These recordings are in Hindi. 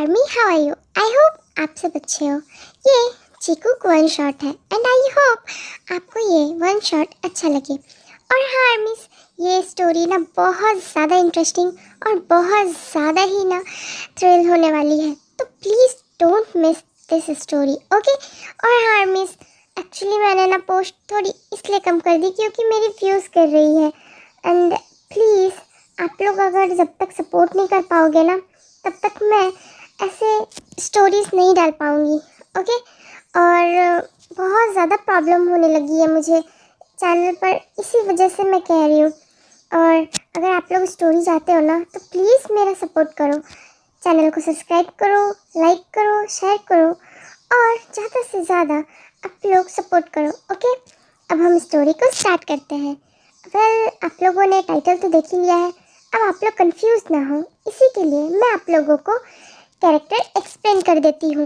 Army, how are you? I hope आप सब अच्छे हो। ये चीकू वन शॉट है एंड आई होप आपको ये वन शॉट अच्छा लगे। और हाँ आर्मीज, ये स्टोरी ना बहुत ज़्यादा इंटरेस्टिंग और बहुत ज़्यादा ही ना थ्रिल होने वाली है, तो please don't miss this story, okay. और हाँ आर्मीज, एक्चुअली मैंने ना पोस्ट थोड़ी इसलिए कम कर दी क्योंकि मेरी व्यूज़ कर रही है। एंड प्लीज़ आप लोग अगर जब तक सपोर्ट नहीं कर पाओगे ना, तब तक मैं ऐसे स्टोरीज़ नहीं डाल पाऊँगी, ओके। और बहुत ज़्यादा प्रॉब्लम होने लगी है मुझे चैनल पर, इसी वजह से मैं कह रही हूँ। और अगर आप लोग स्टोरी चाहते हो ना, तो प्लीज़ मेरा सपोर्ट करो, चैनल को सब्सक्राइब करो, लाइक करो, शेयर करो और ज़्यादा से ज़्यादा आप लोग सपोर्ट करो, ओके। अब हम स्टोरी को स्टार्ट करते हैं। वेल, आप लोगों ने टाइटल तो देख ही लिया है, अब आप लोग कंफ्यूज ना हो, इसी के लिए मैं आप लोगों को कैरेक्टर एक्सप्लेन कर देती हूँ।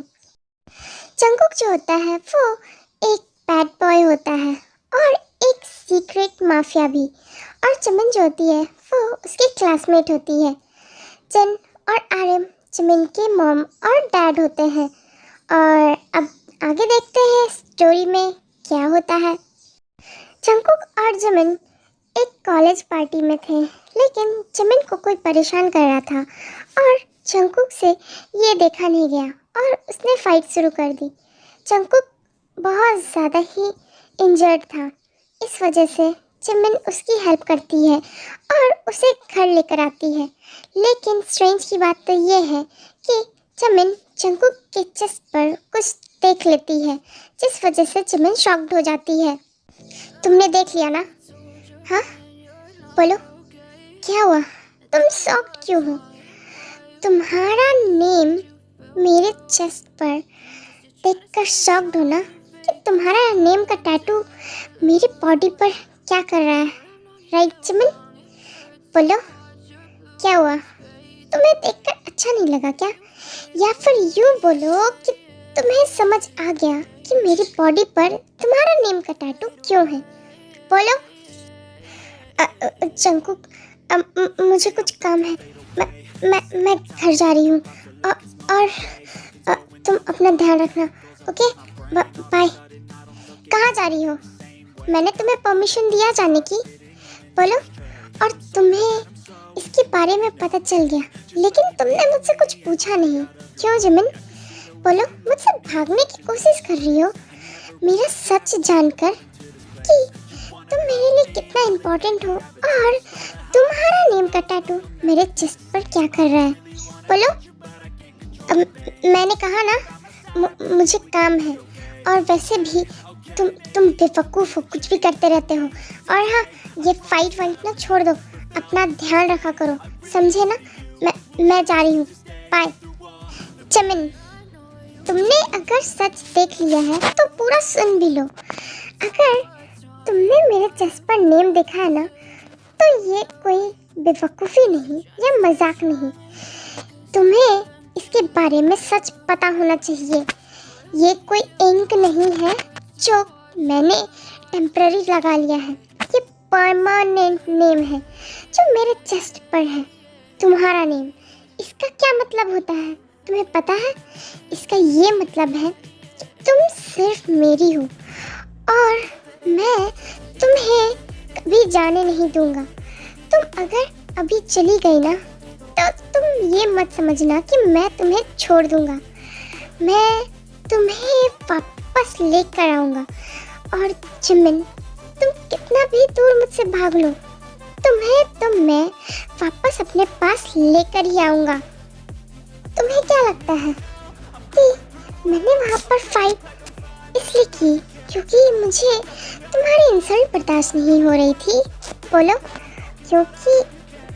जंगकुक जो होता है वो एक बैड बॉय होता है और एक सीक्रेट माफिया भी। और चमन जो होती है वो उसकी क्लासमेट होती है। जन और आर्यम चमन के मॉम और डैड होते हैं। और अब आगे देखते हैं स्टोरी में क्या होता है। जंगकुक और जमन एक कॉलेज पार्टी में थे, लेकिन जमिन को कोई परेशान कर रहा था और जंगकुक से ये देखा नहीं गया और उसने फाइट शुरू कर दी। जंगकुक बहुत ज़्यादा ही इंजर्ड था, इस वजह से जमिन उसकी हेल्प करती है और उसे घर लेकर आती है। लेकिन स्ट्रेंज की बात तो ये है कि जमिन जंगकुक के चेस्ट पर कुछ देख लेती है, जिस वजह से जमिन शॉक्ड हो जाती है। तुमने देख लिया ना? हाँ, बोलो क्या हुआ? तुम शॉक्ड क्यों हो? तुम्हारा नेम मेरे चेस्ट पर देखकर शॉक्ड हो ना, कि तुम्हारा नेम का टैटू मेरी बॉडी पर क्या कर रहा है, राइट चमन? बोलो क्या हुआ? तुम्हें देखकर अच्छा नहीं लगा क्या? या फिर यूँ बोलो कि तुम्हें समझ आ गया कि मेरी बॉडी पर तुम्हारा नेम का टैटू क्यों है? बोलो। जंगकुक, मुझे कुछ काम है, मैं घर जा रही हूँ। और तुम अपना ध्यान रखना, ओके, बाय। कहाँ जा रही हो? मैंने तुम्हें परमिशन दिया जाने की। बोलो। और तुम्हें इसके बारे में पता चल गया, लेकिन तुमने मुझसे कुछ पूछा नहीं, क्यों जमिन? बोलो, मुझसे भागने की कोशिश कर रही हो मेरा सच जानकर कि तुम मेरे लिए कितना इम्पोर्टेंट हो और तुम्हारा नेम का टैटू मेरे चेस्ट पर क्या कर रहा है? बोलो। अब मैंने कहा ना, मुझे काम है। और वैसे भी तुम बेवकूफ़ हो, कुछ भी करते रहते हो। और हाँ, ये फाइट वाइट ना छोड़ दो, अपना ध्यान रखा करो, समझे ना? मैं जा रही हूँ, बाय। चमन, तुमने अगर सच देख लिया है तो पूरा सुन भी लो। अगर तुमने मेरे चेस्ट पर नेम देखा है ना, तो ये कोई बेवकूफ़ी नहीं या मजाक नहीं, तुम्हें इसके बारे में सच पता होना चाहिए। ये कोई इंक नहीं है जो मैंने टेम्पररी लगा लिया है, ये परमानेंट नेम है जो मेरे चेस्ट पर है, तुम्हारा नेम। इसका क्या मतलब होता है तुम्हें पता है? इसका ये मतलब है कि तुम सिर्फ मेरी हो और मैं तुम्हें कभी जाने नहीं दूंगा। तुम अगर अभी चली गई ना, तो तुम ये मत समझना कि मैं तुम्हें छोड़ दूंगा। मैं तुम्हें वापस लेकर आऊंगा। और जिमिन, तुम कितना भी दूर मुझसे भाग लो, तुम्हें तो मैं वापस अपने पास लेकर ही आऊंगा। तुम्हें क्या लगता है कि मैंने वहाँ पर फाइट इसलिए की क्योंकि मुझे तुम्हारी इंसल्ट बर्दाश्त नहीं हो रही थी? बोलो। क्योंकि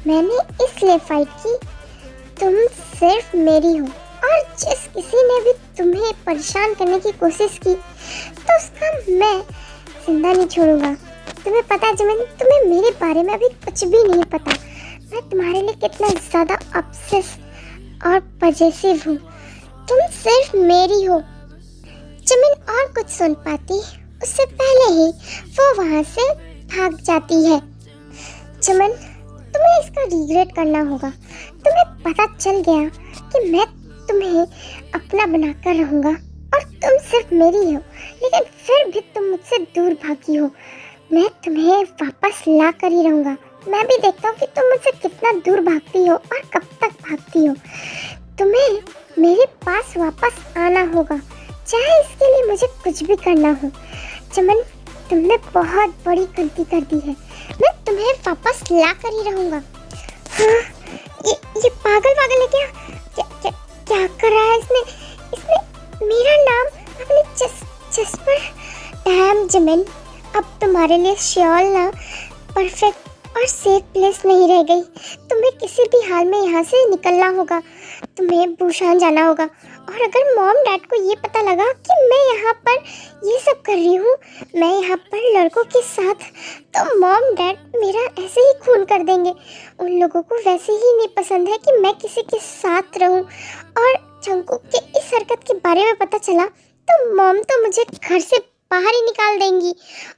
मैंने इसलिए फाइट की, तुम सिर्फ मेरी हो और जिस किसी ने भी तुम्हें परेशान करने की कोशिश की तो उसका मैं जिंदा नहीं छोड़ूंगा। तुम्हें पता है जमीन, तुम्हें मेरे बारे में अभी कुछ भी नहीं पता। मैं तुम्हारे लिए कितना ज़्यादा ऑब्सेस और पजेसिव हूँ। तुम सिर्फ मेरी हो। जमीन और कुछ सुन पाती उससे पहले ही वो वहाँ से भाग जाती है। चमन, तुम्हें इसका रिग्रेट करना होगा। तुम्हें पता चल गया कि मैं तुम्हें अपना बनाकर रहूँगा और तुम सिर्फ मेरी हो, लेकिन फिर भी तुम मुझसे दूर भागी हो। मैं तुम्हें वापस ला कर ही रहूँगा। मैं भी देखता हूँ कि तुम मुझसे कितना दूर भागती हो और कब तक भागती हो। तुम्हें मेरे पास वापस आना होगा, चाहे इसके लिए मुझे कुछ भी करना हो। चमन, तुमने बहुत बड़ी गलती कर दी है। मैं तुम्हें वापस ला कर ही रहूँगा। हाँ, ये पागल है क्या? क्या क्या क्या कर रहा है इसने? इसने मेरा नाम अपने चेस्ट पर। डैम जमन, अब तुम्हारे लिए श्योल ना परफेक्ट और सेफ प्लेस नहीं रह गई। तुम्हें किसी भी हाल में यहाँ से निकलना होगा। तुम्हें बुशान जाना होगा। और अगर मॉम डैड को ये पता लगा कि मैं यहाँ पर ये सब कर रही हूँ, मैं यहाँ पर लड़कों के साथ, तो मॉम डैड मेरा ऐसे ही खून कर देंगे। उन लोगों को वैसे ही नहीं पसंद है कि मैं किसी के साथ रहूँ। और जंकुक के इस हरकत के बारे में पता चला तो मॉम तो मुझे घर से बाहर ही निकाल देंगी।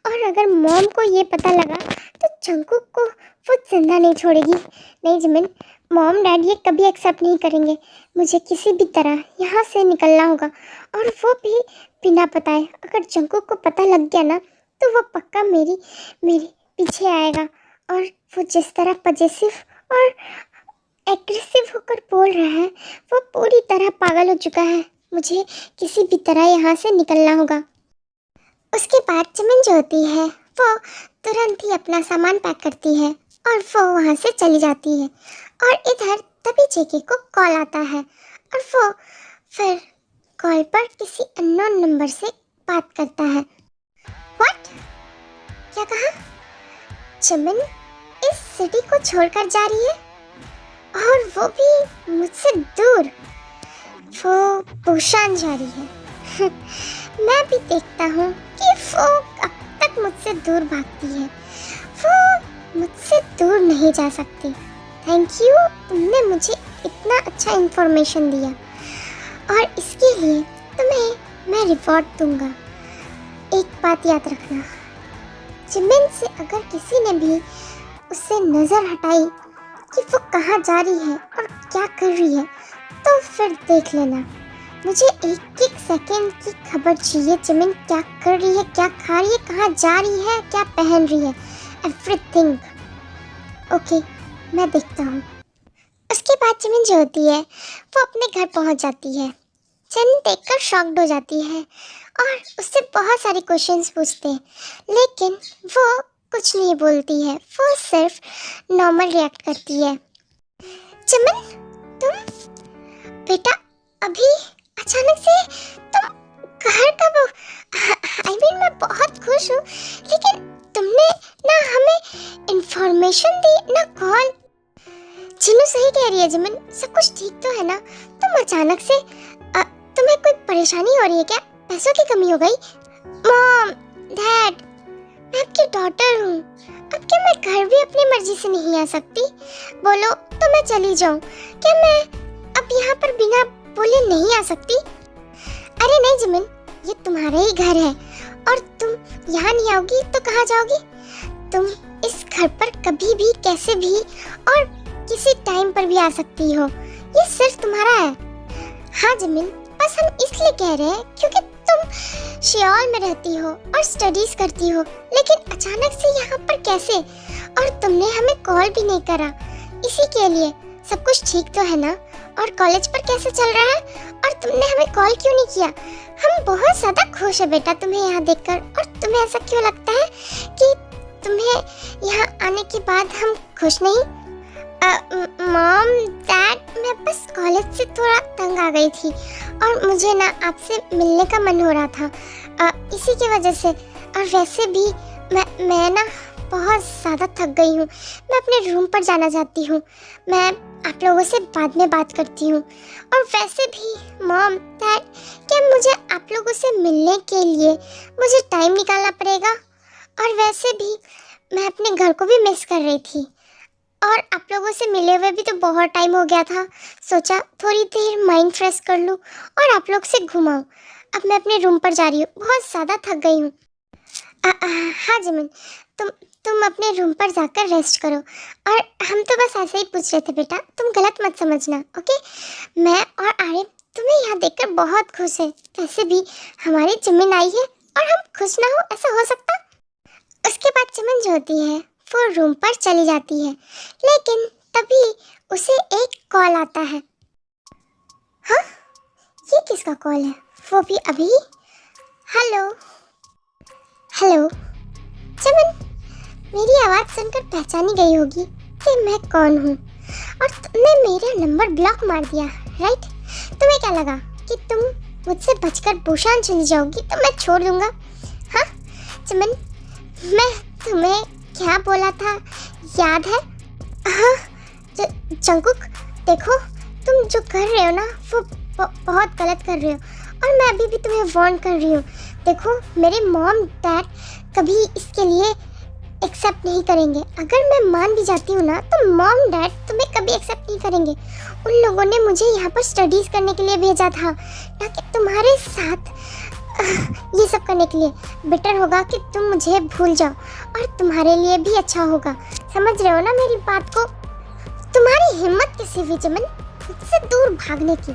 और अगर मॉम को ये पता लगा तो जंकुक को वो जिंदा नहीं छोड़ेगी। नहीं जिमिन, मॉम डैड ये कभी एक्सेप्ट नहीं करेंगे। मुझे किसी भी तरह यहाँ से निकलना होगा, और वो भी बिना बताए। अगर जंकुक को पता लग गया ना तो वो पक्का मेरी पीछे आएगा। और वो जिस तरह पजेसिव और एग्रेसिव होकर बोल रहा है, वो पूरी तरह पागल हो चुका है। मुझे किसी भी तरह यहाँ से निकलना होगा। उसके बाद चमन जो होती है वो तुरंत ही अपना सामान पैक करती है और वो वहाँ से चली जाती है। और इधर तभी जेके को कॉल आता है और वो फिर कॉल पर किसी अननोन नंबर से बात करता है। व्हाट? क्या कहा? चमन इस सिटी को छोड़कर जा रही है, और वो भी मुझसे दूर। वो बुशान जा रही है। मैं भी देखता हूँ कि वो अब तक मुझसे दूर भागती है। वो मुझसे दूर नहीं जा सकती। थैंक यू, तुमने मुझे इतना अच्छा इन्फॉर्मेशन दिया, और इसके लिए तुम्हें मैं रिवॉर्ड दूंगा। एक बात याद रखना, जिमिन से अगर किसी ने भी उससे नज़र हटाई कि वो कहाँ जा रही है और क्या कर रही है, तो फिर देख लेना। मुझे एक एक सेकंड की खबर चाहिए। जिमिन क्या कर रही है, क्या खा रही है, कहाँ जा रही है, क्या पहन रही है, एवरीथिंग। ओके, मैं देखता हूँ। उसके बाद जिमिन जो होती है वो अपने घर पहुँच जाती है। चन देखकर शॉक्ड हो जाती है और उससे बहुत सारे क्वेश्चंस पूछते हैं, लेकिन वो कुछ नहीं बोलती है। वो सिर्फ नॉर्मल रिएक्ट करती है। चमन, तुम बेटा अभी अचानक से तुम घर कब? आई मीन मैं बहुत खुश हूँ, लेकिन तुमने ना हमें इंफॉर्मेशन दी ना कॉल। चिन्नू सही कह रही है जिमिन, सब कुछ ठीक तो है ना? तुम अचानक से तुम्हें कोई परेशानी हो रही है क्या? पैसों की कमी हो गई? मॉम डैड, मैं आपकी डॉटर हूँ। अब क्या मैं घर भी अपनी मर्जी से नहीं आ सकती? बोलो तो मैं चली जाऊँ। क्या मैं अब यहाँ पर बिना बोले नहीं आ सकती? अरे नहीं जिमिन, ये तुम्हारा ही घर है, और तुम यहाँ नहीं आओगी तो कहाँ जाओगी? तुम इस घर पर कभी भी, कैसे भी और किसी टाइम पर भी आ सकती हो। ये सिर्फ तुम्हारा है। हाँ जिमिन, बस हम इसलिए कह रहे हैं क्योंकि तुम शियोल में रहती हो और स्टडीज करती हो, लेकिन अचानक से यहाँ पर कैसे? और तुमने हमें कॉल भी नहीं करा। इसी के लिए सब कुछ ठीक तो है ना? और कॉलेज पर कैसे चल रहा है? और तुमने हमें कॉल क्यों नहीं किया? हम बहुत ज़्यादा खुश है बेटा तुम्हें यहाँ देखकर। और तुम्हें ऐसा क्यों लगता है कि तुम्हें यहाँ आने के बाद हम खुश नहीं? मॉम डैड, मैं बस कॉलेज से थोड़ा तंग आ गई थी और मुझे ना आपसे मिलने का मन हो रहा था, इसी की वजह से। और वैसे भी मैं ना बहुत ज़्यादा थक गई हूँ। मैं अपने रूम पर जाना चाहती हूँ। मैं आप लोगों से बाद में बात करती हूँ। और वैसे भी मॉम डैड, क्या मुझे आप लोगों से मिलने के लिए मुझे टाइम निकालना पड़ेगा? और वैसे भी मैं अपने घर को भी मिस कर रही थी, और आप लोगों से मिले हुए भी तो बहुत टाइम हो गया था। सोचा थोड़ी देर माइंड फ्रेश कर लूँ और आप लोग से घुमाऊँ। अब मैं अपने रूम पर जा रही हूँ, बहुत ज़्यादा थक गई हूँ। हाँ जिमिन, तुम अपने रूम पर जाकर रेस्ट करो। और हम तो बस ऐसे ही पूछ रहे थे बेटा, तुम गलत मत समझना। ओके, मैं और आरिफ तुम्हें यहाँ देखकर बहुत खुश है। वैसे भी हमारी चमन आई है और हम खुश ना हो, ऐसा हो सकता? उसके बाद चमन जो होती है वो रूम पर चली जाती है, लेकिन तभी उसे एक कॉल आता है। हाँ, ये किसका कॉल है? वो भी अभी। हेलो हेलो चमन, मेरी आवाज़ सुनकर पहचानी गई होगी कि मैं कौन हूँ, और तुमने मेरा नंबर ब्लॉक मार दिया, राइट? तुम्हें क्या लगा कि तुम मुझसे बचकर बुशान चली जाओगी तो मैं छोड़ दूंगा? हाँ चमन, मैं तुम्हें क्या बोला था याद है? हाँ जंकुक, देखो तुम जो कर रहे हो ना वो बहुत गलत कर रहे हो, और मैं अभी भी तुम्हें वार्न कर रही हूँ। देखो मेरे मॉम डैड कभी इसके लिए एक्सेप्ट नहीं करेंगे। अगर मैं मान भी जाती हूँ ना तो मॉम डैड तुम्हें कभी एक्सेप्ट नहीं करेंगे। उन लोगों ने मुझे यहाँ पर स्टडीज़ करने के लिए भेजा था, ताकि तुम्हारे साथ ये सब करने के लिए। बेटर होगा कि तुम मुझे भूल जाओ, और तुम्हारे लिए भी अच्छा होगा। समझ रहे हो ना मेरी बात को? तुम्हारी हिम्मत कैसे हुई चमन मुझसे दूर भागने की?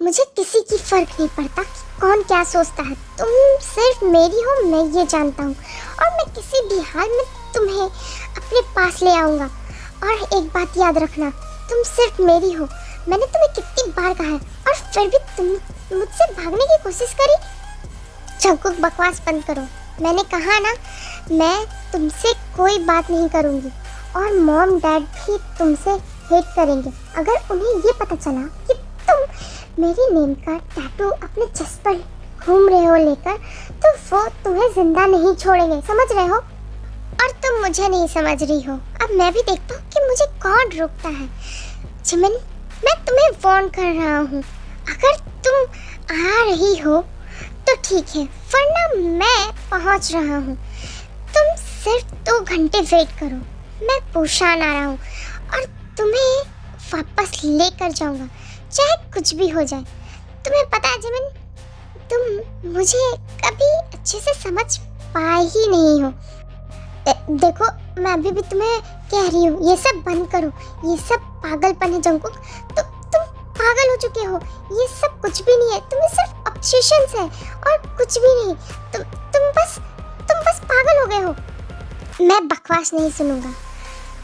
मुझे किसी की फर्क नहीं पड़ता कि कौन क्या सोचता है। तुम सिर्फ मेरी हो, मैं ये जानता हूँ, और मैं किसी भी हाल में तुम्हें अपने पास ले आऊँगा। और एक बात याद रखना, तुम सिर्फ मेरी हो। मैंने तुम्हें कितनी बार कहा है, और फिर भी तुम मुझसे भागने की कोशिश करी। जंकुक, बकवास बंद करो। मैंने कहा ना, मैं तुमसे कोई बात नहीं करूँगी, और मॉम डैड भी तुमसे हेट करेंगे अगर उन्हें ये पता चला कि तुम मेरी नेम का टैटू अपने चेस्ट पर घूम रहे हो लेकर, तो वो तुम्हें जिंदा नहीं छोड़ेंगे। समझ रहे हो? और तुम मुझे नहीं समझ रही हो। अब मैं भी देखता हूँ कि मुझे कौन रोकता है। चमन, मैं तुम्हें वार्न कर रहा हूँ, अगर तुम आ रही हो तो ठीक है, वरना मैं पहुँच रहा हूँ। तुम सिर्फ 2 घंटे वेट करो, मैं बुशान आ रहा हूँ, और तुम्हें वापस लेकर जाऊंगा, चाहे कुछ भी हो जाए। तुम्हें पता है जमन, तुम मुझे कभी अच्छे से समझ पाए ही नहीं हो। देखो मैं अभी भी तुम्हें कह रही हूँ, ये सब बंद करो। ये सब पागलपन है जंकुक। तुम पागल हो चुके हो। ये सब कुछ भी नहीं है, तुम्हें सिर्फ ऑब्सेशंस है और कुछ भी नहीं। तुम बस पागल हो गए हो। मैं बकवास नहीं सुनूंगा।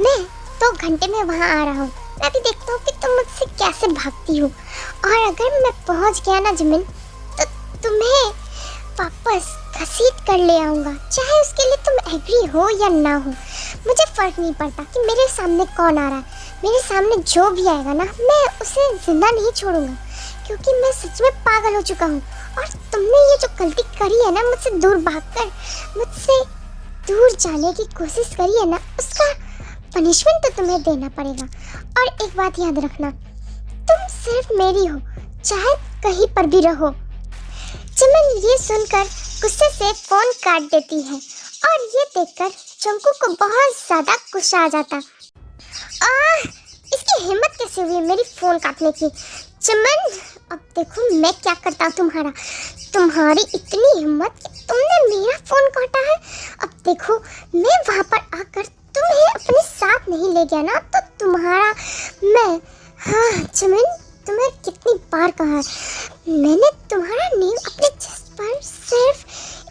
मैं 2 घंटे में वहाँ आ रहा हूँ। मैं भी देखता हूँ कि तुम मुझसे कैसे भागती हो, और अगर मैं पहुँच गया ना जमीन, तो तुम्हें वापस घसीट कर ले आऊँगा, चाहे उसके लिए तुम एग्री हो या ना हो। मुझे फ़र्क नहीं पड़ता कि मेरे सामने कौन आ रहा है। मेरे सामने जो भी आएगा ना, मैं उसे ज़िंदा नहीं छोड़ूंगा, क्योंकि मैं सच में पागल हो चुका हूँ। और तुमने ये जो गलती करी है ना, मुझसे दूर भागकर मुझसे दूर जाने की कोशिश करी है ना, उसका पनिशमेंट तो तुम्हें देना पड़ेगा। और एक बात याद रखना, तुम सिर्फ मेरी हो, चाहे कहीं पर भी रहो। चमन ये सुनकर गुस्से से फोन काट देती है, और ये देखकर चंकू को बहुत ज्यादा गुस्सा आ जाता। इसकी हिम्मत कैसे हुई मेरी फोन काटने की? चमन, अब देखो मैं क्या करता हूँ। तुम्हारी इतनी हिम्मत कि तुमने मेरा फोन काटा है। अब देखो मैं वहाँ पर आकर तुम्हें अपने साथ नहीं ले गया ना, तो तुम्हारा मैं। हाँ चमन, तुम्हें कितनी बार कहा है, मैंने तुम्हारा नेम अपने चेस्ट पर सिर्फ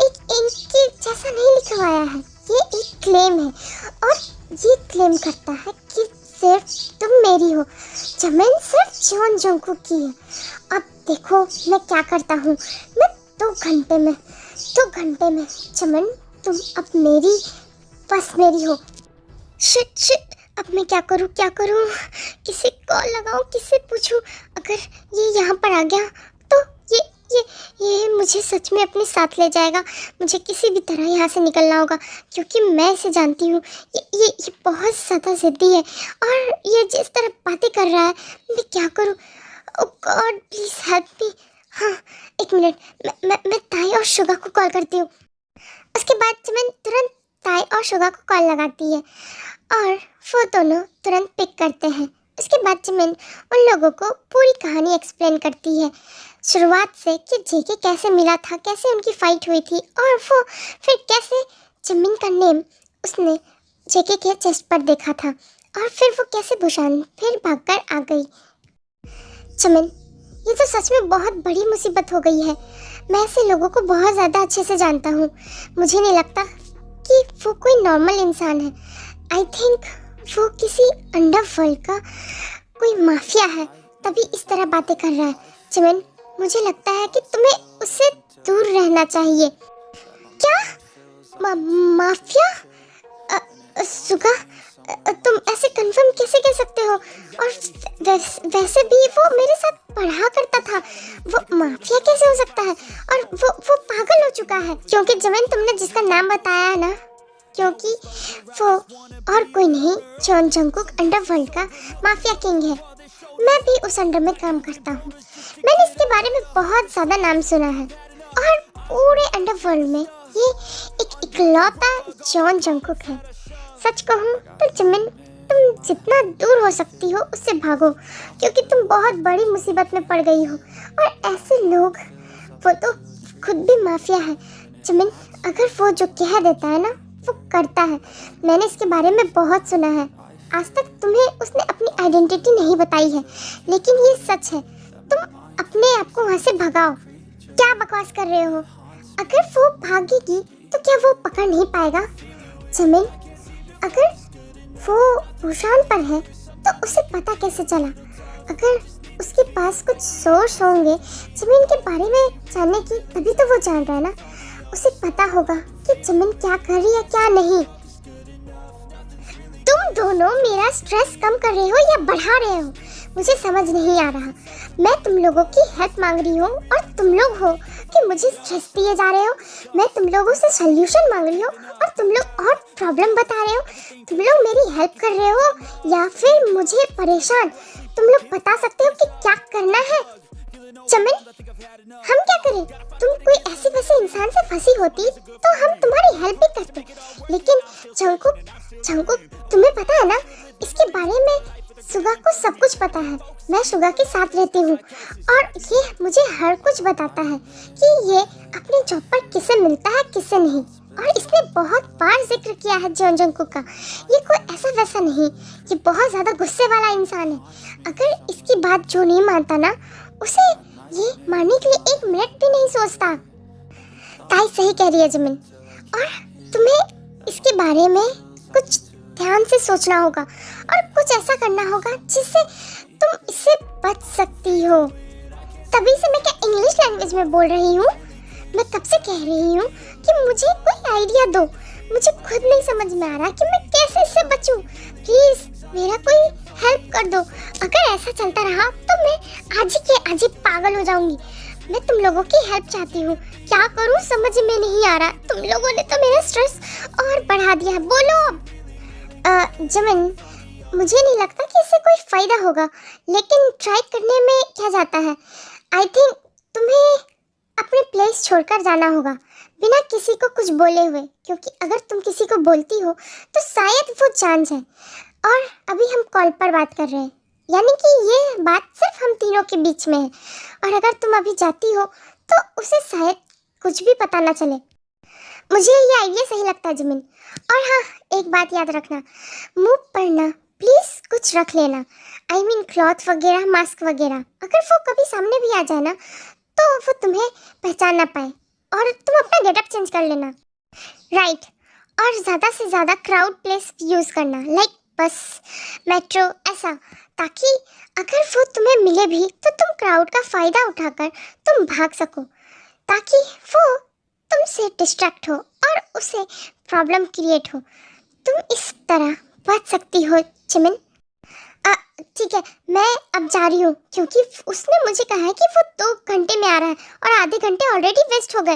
एक इंक के जैसा नहीं लिखवाया है। ये एक क्लेम है, और ये क्लेम करता है कि सिर्फ तुम मेरी हो। चमन सिर्फ जॉन जंकू की है। अब देखो मैं क्या करता हूँ। मैं 2 घंटे में चमन, तुम अब मेरी बस मेरी हो। शिट, अब मैं क्या करूँ? किसे कॉल लगाऊँ, किसे पूछूँ? अगर ये यहाँ पर आ गया तो ये मुझे सच में अपने साथ ले जाएगा। मुझे किसी भी तरह यहाँ से निकलना होगा, क्योंकि मैं इसे जानती हूँ। ये बहुत ज़्यादा ज़िद्दी है, और ये जिस तरह बातें कर रहा है, मैं क्या करूँ? ओह गॉड, प्लीज़ हेल्प मी। हाँ 1 मिनट, मैं ताई और शुगा को कॉल करती हूँ। उसके बाद चमन तुरंत ताई और शुगा को कॉल लगाती है, और वो दोनों तुरंत पिक करते हैं। उसके बाद चमन उन लोगों को पूरी कहानी एक्सप्लेन करती है, शुरुआत से कि जेके कैसे मिला था, कैसे उनकी फाइट हुई थी, और वो फिर कैसे चमन का नेम उसने जेके के चेस्ट पर देखा था, और फिर वो कैसे भूषण फिर भागकर आ गई। चमन, ये तो सच में बहुत बड़ी मुसीबत हो गई है। मैं ऐसे लोगों को बहुत ज़्यादा अच्छे से जानता हूँ। मुझे नहीं लगता कि वो कोई नॉर्मल इंसान है। आई थिंक वो किसी अंडरवर्ल्ड का कोई माफिया है, तभी इस तरह बातें कर रहा है। जिमिन, मुझे लगता है कि तुम्हें उससे दूर रहना चाहिए। क्या? माफिया? सुगा, तुम ऐसे कंफर्म कैसे कह सकते हो? और वैसे भी वो मेरे साथ पढ़ा करता था। वो माफिया कैसे हो सकता है? और वो पागल हो चुका है। क्योंकि जिमिन, तुमने जिसका नाम बताया है ना, क्योंकि वो और कोई नहीं, जॉन जंगकुक अंडरवर्ल्ड का माफिया किंग है। मैं भी उस अंडर में काम करता हूँ। मैंने इसके बारे में बहुत ज़्यादा नाम सुना है और पूरे अंडरवर्ल्ड में ये एक इकलौता जॉन जंगकुक है। सच कहूँ तो जिमिन, तुम जितना दूर हो सकती हो उससे भागो, क्योंकि तुम बहुत बड़ी मुसीबत में पड़ गई हो। और ऐसे लोग, वो तो खुद भी माफिया है। जिमिन, अगर वो जो कह देता है ना, वो करता है। मैंने इसके बारे में बहुत सुना है। आज तक तुम्हें उसने अपनी आइडेंटिटी नहीं बताई है, लेकिन ये सच है। तुम अपने आप को वहाँ से भगाओ। क्या बकवास कर रहे हो? अगर वो भागेगी तो क्या वो पकड़ नहीं पाएगा? जिमिन, अगर वो बुशान पर है तो उसे पता कैसे चला? अगर उसके पास कुछ सोर्स होंगे जिमिन के बारे में जानने की, तभी तो वो जान रहा है ना। उसे पता होगा कि जिमिन क्या कर रही है क्या नहीं। तुम दोनों मेरा स्ट्रेस कम कर रहे हो या बढ़ा रहे हो, मुझे समझ नहीं आ रहा। मैं तुम लोगों की हेल्प मांग रही हूँ और तुम लोग हो कि मुझे स्ट्रेस दिए जा रहे हो। मैं तुम लोगों से सॉल्यूशन मांग रही हूँ और तुम लोग और प्रॉब्लम बता रहे हो। तुम लोग मेरी हेल्प कर रहे हो या फिर मुझे परेशान? तुम लोग बता सकते हो कि क्या करना है? जिमिन, हम क्या करें? तुम कोई ऐसे वैसे इंसान से फंसी होती तो हम तुम्हारी हेल्प भी करते। लेकिन जंगकुक, तुम्हें पता है ना, इसके बारे में सुगा को सब कुछ पता है। मैं सुगा के साथ रहती हूँ और ये मुझे हर कुछ बताता है कि ये अपनी जॉब पर किसे मिलता है किसे नहीं। और इसने बहुत बार जिक्र किया है जॉन जंगकुक का। ये कोई ऐसा वैसा नहीं, ये बहुत ज़्यादा गुस्से वाला इंसान है। अगर इसकी बात जो नहीं मानता ना, उसे ये मारने के लिए एक मिनट भी नहीं सोचता। ताई सही कह रही है जिमिन, और तुम्हें इसके बारे में कुछ ध्यान से सोचना होगा और कुछ ऐसा करना होगा जिससे तुम इससे बच सकती हो। तभी से मैं क्या इंग्लिश लैंग्वेज में बोल रही हूँ। मैं कब से कह रही हूँ कि मुझे कोई आइडिया दो। मुझे खुद नहीं समझ में आ रहा कि मैं कैसे इससे बचूं। प्लीज मेरा कोई हेल्प कर दो। अगर ऐसा चलता रहा तो मैं आज के आज ही पागल हो जाऊंगी। मैं तुम लोगों की हेल्प चाहती हूँ। क्या करूँ समझ में नहीं आ रहा। तुम लोगों ने तो मेरा स्ट्रेस और बढ़ा दिया है। बोलो अब। जिमिन, मुझे नहीं लगता कि इससे कोई फायदा होगा, लेकिन ट्राई करने में क्या जाता है। आई थिंक तुम्हें अपने प्लेस छोड़कर जाना होगा बिना किसी को कुछ बोले हुए, क्योंकि अगर तुम किसी को बोलती हो तो शायद वो जान जाए। और अभी हम कॉल पर बात कर रहे हैं, यानी कि ये बात सिर्फ हम तीनों के बीच में है। और अगर तुम अभी जाती हो तो उसे शायद कुछ भी पता ना चले। मुझे ये आइडिया सही लगता है जिमिन। और हाँ, एक बात याद रखना, मुंह पर ना प्लीज कुछ रख लेना। आई मीन क्लॉथ वगैरह, मास्क वगैरह। अगर वो कभी सामने भी आ जाए ना तो वो तुम्हें पहचान ना पाए। और तुम अपना गेटअप चेंज कर लेना। राइट। और ज़्यादा से ज़्यादा क्राउड प्लेस यूज़ करना, लाइक बस, मेट्रो, ऐसा, ताकि अगर वो तुम्हें मिले भी तो तुम क्राउड का फ़ायदा उठाकर तुम भाग सको, ताकि वो तुमसे डिस्ट्रैक्ट हो और उसे प्रॉब्लम क्रिएट हो। तुम इस तरह बच सकती हो जिमिन। ठीक है, मैं अब जा रही हूँ, क्योंकि उसने मुझे कहा है कि वो 2 घंटे में आ रहा है और आधे घंटे ऑलरेडी वेस्ट हो गए।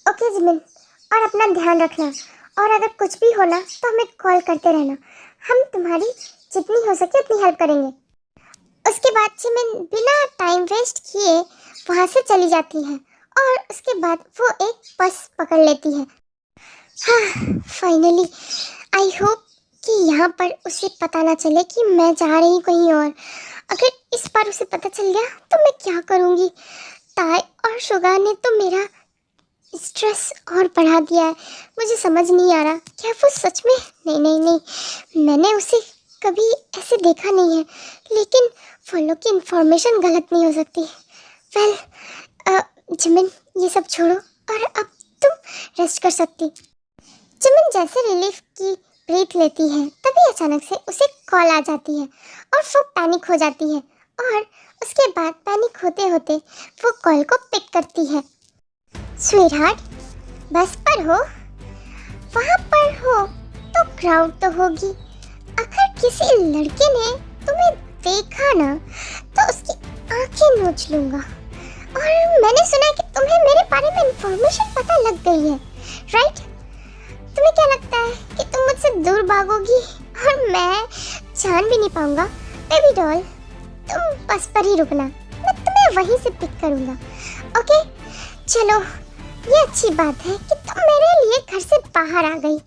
ओके जिमिन, और अपना ध्यान रखना। और अगर कुछ भी हो ना तो हमें कॉल करते रहना। हम तुम्हारी जितनी हो सके उतनी हेल्प करेंगे। उसके बाद जिमिन बिना टाइम वेस्ट किए वहाँ से चली जाती है और उसके बाद वो एक बस पकड़ लेती है। हाँ, फाइनली। आई होप कि यहाँ पर उसे पता ना चले कि मैं जा रही हूँ कहीं और। अगर इस बार उसे पता चल गया तो मैं क्या करूँगी। ताई और शुगा ने तो मेरा स्ट्रेस और बढ़ा दिया है। मुझे समझ नहीं आ रहा क्या वो सच में, नहीं, मैंने उसे कभी ऐसे देखा नहीं है, लेकिन फॉलो की इंफॉर्मेशन गलत नहीं हो सकती। वेल जिमिन, ये सब छोड़ो और अब तुम रेस्ट कर सकती। जिमिन जैसे रिलीफ की ब्रीथ लेती है, तभी अचानक से उसे कॉल आ जाती है और वो पैनिक हो जाती है, और उसके बाद पैनिक होते होते वो कॉल को पिक करती है। स्वीटहार्ट, बस पर हो? वहाँ पर हो तो क्राउड तो होगी। अगर किसी लड़के ने तुम्हें देखा ना तो उसकी आंखें नोच लूंगा। और मैंने सुना है कि तुम्हें मेरे बारे में इंफॉर्मेशन पता लग गई है, राइट? तुम्हें क्या लगता है कि तुम मुझसे दूर भागोगी और मैं जान भी नहीं पाऊंगा? बेबी डॉल, तुम बस पर ही रुकना, मैं तुम्हें वहीं से पिक करूंगा। ओके चलो, ये अच्छी बात है कि तुम मेरे लिए घर से बाहर आ गई।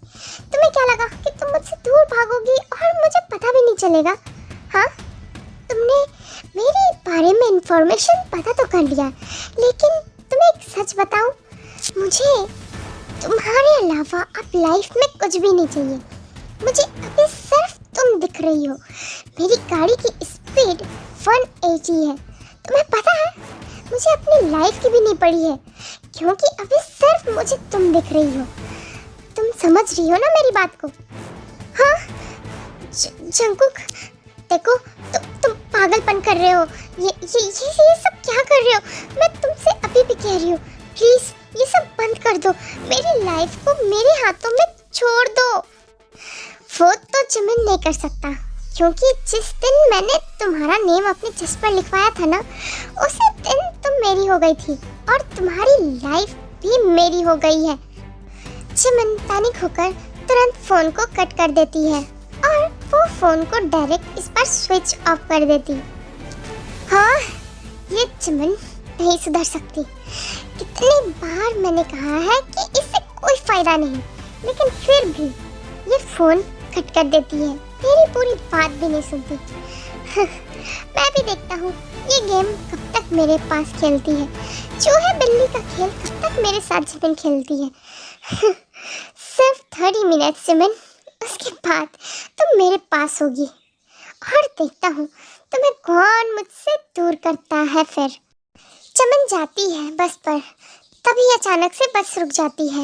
तुम्हें क्या लगा कि तुम मुझसे दूर भागोगी और मुझे पता भी नहीं चलेगा? हाँ, तुमने मेरे बारे में इंफॉर्मेशन पता तो कर लिया, लेकिन तुम्हें एक सच बताऊं, मुझे तुम्हारे अलावा अब लाइफ में कुछ भी नहीं चाहिए। मुझे अभी सिर्फ तुम दिख रही हो। मेरी गाड़ी की स्पीड 180 है। तुम्हें पता है, मुझे अपनी लाइफ की भी नहीं पड़ी है, क्योंकि अभी सिर्फ मुझे तुम दिख रही हो। तुम समझ रही हो ना मेरी बात को? हाँ जंकुक, देखो तुम पागलपन कर रहे हो। ये सब क्या कर रहे हो? मैं तुमसे अभी भी कह रही हूँ, प्लीज ये सब बंद कर दो। मेरी लाइफ को मेरे हाथों में छोड़ दो। वो तो जिमिन नहीं कर सकता, क्योंकि जिस दिन मैंने तुम्हारा नेम अपने चेस्ट पर लिखवाया था ना, उसी दिन तुम मेरी हो गई थी और तुम्हारी लाइफ भी मेरी हो गई है। जिमिन पैनिक होकर तुरंत फोन को कट कर देती है और वो फोन को डायरेक्ट इस पर स्विच ऑफ कर देती। हाँ, ये जिमिन नहीं सुधर सकती। कितनी बार मैंने कहा है कि इससे कोई फायदा नहीं, लेकिन फिर भी ये फोन कट कर देती है, मेरी पूरी बात भी नहीं सुनती। मैं भी देखता हूँ ये गेम कब तक मेरे पास खेलती है। चूहे बिल्ली का खेल कब तक मेरे साथ जिमिन खेलती है। सिर्फ 30 मिनट जिमिन, उसके बाद तुम मेरे पास होगी और देखता हूँ तुम्हें कौन मुझसे दूर करता है। फिर जिमिन जाती है बस पर, तभी अचानक से बस रुक जाती है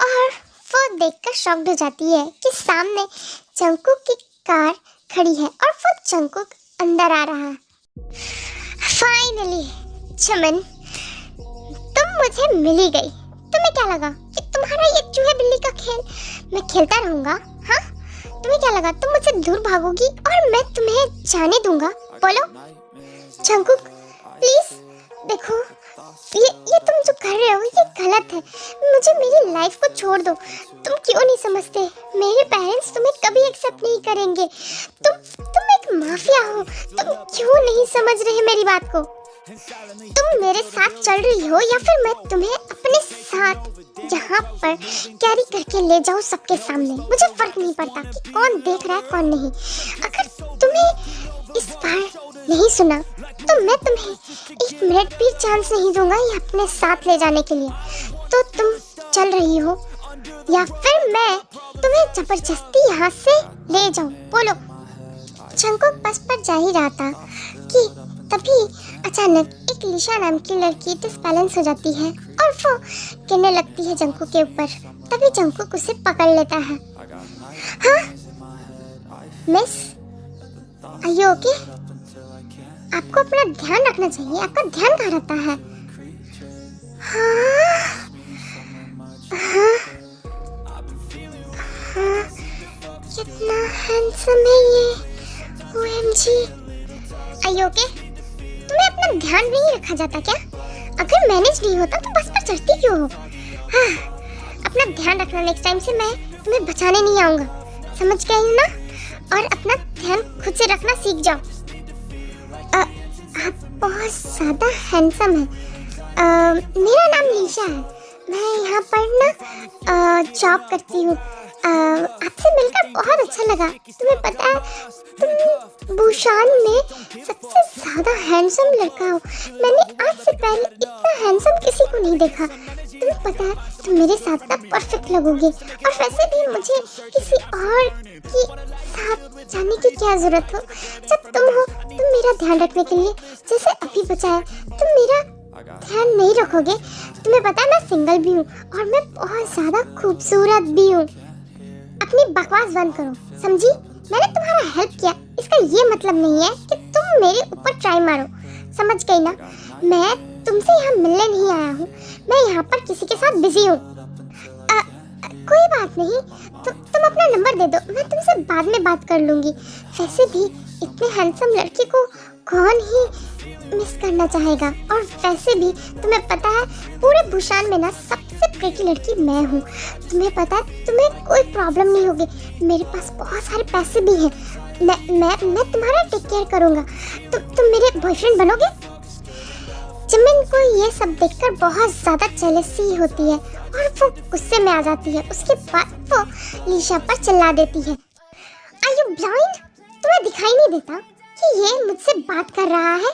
और वो देखकर शॉक्ड हो जाती है कि सामने जंकुक की कार खड़ी है और वो जंकुक अंदर आ रहा है। फाइनली जिमिन, तुम मुझे मिल ही गई। तुम्हें क्या लगा कि तुम्हारा ये चूहे बिल्ली का खेल मैं खेलता रहूंगा? हाँ, तुम्हें क्या लगा तुम मुझसे दूर भागोगी और मैं तुम्हें जाने दूंगा? बोलो जंकुक, प्लीज देखो, ये तुम जो कर रहे हो ये गलत है। मुझे मेरी लाइफ को छोड़ दो। तुम क्यों नहीं समझते? मेरे पेरेंट्स तुम्हें कभी एक्सेप्ट नहीं करेंगे। तुम एक माफिया हो। तुम क्यों नहीं समझ रहे मेरी बात को? तुम मेरे साथ चल रही हो या फिर मैं तुम्हें अपने साथ यहाँ पर कैरी करके ले जाऊँ सबके सामने? मुझे फर्क नहीं पड़ता कि कौन देख रहा है कौन नहीं। अगर तुम्हें इस बार नहीं सुना तो मैं तुम्हें 1 मिनट भी चांस नहीं दूंगा ये अपने साथ ले जाने के लिए। तो तुम चल रही हो या फिर मैं तुम्हें जबरदस्ती यहाँ से ले जाऊं? बोलो। जंकुक बस पर जा ही रहा था कि तभी अचानक एक लिशा नाम की लड़की डिसबैलेंस हो जाती है और वो गिरने लगती है जंकुक के ऊपर। तभी जंकुक उसे पकड़ लेता है। हाँ मिस, आर यू ओके? आपको अपना ध्यान रखना चाहिए। आपका ध्यान कहाँ रहता है? हाँ, हाँ, हाँ, कितना हैंडसम है ये। OMG, are you okay? तुम्हें अपना ध्यान नहीं रखा जाता क्या? अगर मैनेज नहीं होता तो बस पर चढ़ती क्यों हो? हाँ, अपना ध्यान रखना। नेक्स्ट टाइम से मैं तुम्हें बचाने नहीं आऊँगा, समझ गई हो ना? और अपना ध्यान खुद से रखना सीख जाओ। आप बहुत ज़्यादा हैंडसम हैं। मेरा नाम लीशा है। मैं यहाँ पर ना जॉब करती हूँ। आपसे मिलकर बहुत अच्छा लगा। तुम्हें पता है तुम बुशान में सबसे ज़्यादा हैंडसम लड़का हो। मैंने आज से पहले इतना हैंडसम किसी को नहीं देखा। तुम्हें पता है तुम मेरे साथ ना परफेक्ट लगोगे। और वैसे भी मुझे किसी और के साथ बचाने की क्या जरूरत हो? जब तुम हो तुम मेरा ध्यान रखने के लिए, जैसे अभी बचाया, तुम मेरा ध्यान नहीं रखोगे? तुम्हें पता है मैं सिंगल भी हूँ और मैं बहुत ज्यादा खूबसूरत भी हूँ। अपनी बकवास बंद करो, समझी? मैंने तुम्हारा हेल्प किया, इसका ये मतलब नहीं है कि तुम मेरे ऊपर ट्राई मारो, समझ गई ना? मैं तुमसे यहाँ मिलने नहीं आया हूँ, मैं यहाँ पर किसी के साथ बिजी हूँ। कोई बात नहीं, तुम अपना नंबर दे दो, मैं तुमसे बाद में बात कर लूँगी। वैसे भी इतने हैंडसम लड़के को कौन ही मिस करना चाहेगा? और वैसे भी तुम्हें पता है पूरे भूषान में ना सबसे प्रेटी लड़की मैं हूँ। तुम्हें पता है तुम्हें कोई प्रॉब्लम नहीं होगी, मेरे पास बहुत सारे पैसे भी हैं। मैं तुम्हारा टेक केयर करूँगा। तुम मेरे बॉयफ्रेंड बनोगे? जिमिन को ये सब देखकर बहुत ज़्यादा जेलसी होती है और वो गुस्से में आ जाती है। उसके बाद वो लीशा पर चिल्ला देती है, आर यू ब्लाइंड? तुम्हें दिखाई नहीं देता कि ये मुझसे बात कर रहा है?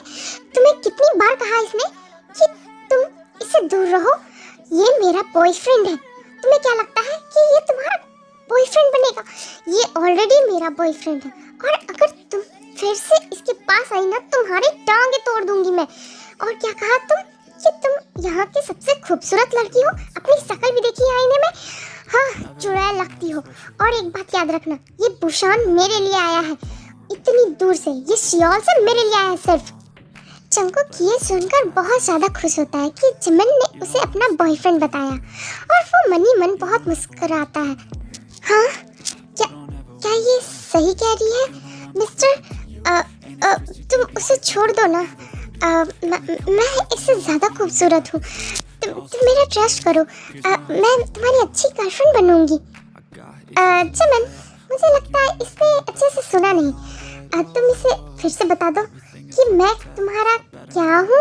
तुम्हें कितनी बार कहा इसने कि तुम इससे दूर रहो? ये मेरा बॉयफ्रेंड है। तुम्हें क्या लगता है कि ये तुम्हारा बॉयफ्रेंड बनेगा? ये ऑलरेडी मेरा बॉयफ्रेंड है और अगर तुम फिर से इसके पास आई ना, तुम्हारी टांगे तोड़ दूंगी मैं। और क्या कहा तुम कि तुम यहाँ की सबसे खूबसूरत लड़की हो? अपनी शक्ल भी देखी है आईने में? हाँ, चुड़ैल लगती हो। और एक बात याद रखना, ये भूषान मेरे लिए आया है, इतनी दूर से, ये सियोल से मेरे लिए आया है सिर्फ। जंगकुक ये सुनकर बहुत ज़्यादा खुश होता है कि जिमिन ने उसे अपना बॉयफ्रेंड बताया और वो मन ही मन बहुत मुस्कुराता है। हाँ, क्या ये सही कह रही है मिस्टर? तुम उसे छोड़ दो ना। मैं इससे ज़्यादा खूबसूरत हूँ, तुम मेरा ट्रस्ट करो। मैं तुम्हारी अच्छी गर्लफ्रेंड बनूंगी। जिमिन, मुझे लगता है इसने अच्छे से सुना नहीं। तुम इसे फिर से बता दो कि मैं तुम्हारा क्या हूँ?